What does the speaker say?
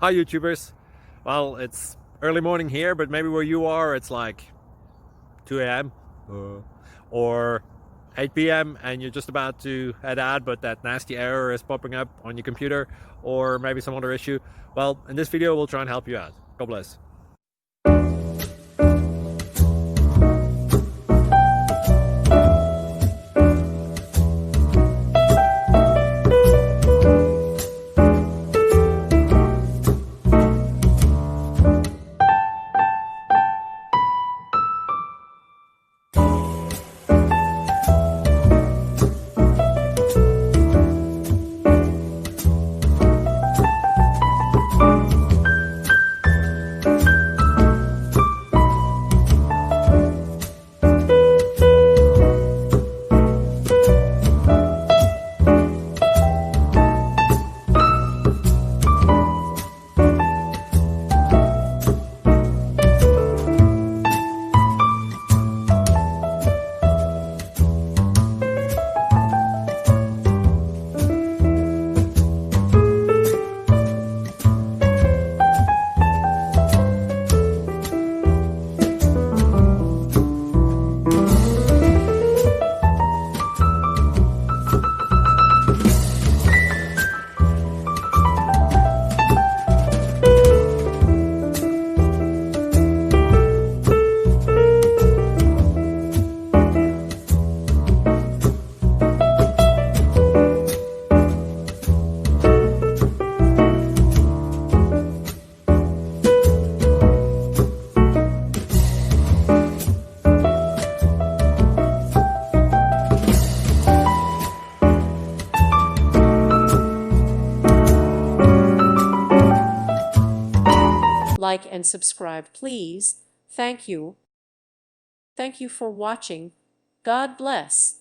Hi YouTubers. Well, it's early morning here, but maybe where you are it's like 2 a.m. or 8 p.m. and you're just about to head out, but that nasty error is popping up on your computer, or maybe some other issue. Well, in this video we'll try and help you out. God bless. Like and subscribe, please. Thank you. Thank you for watching. God bless.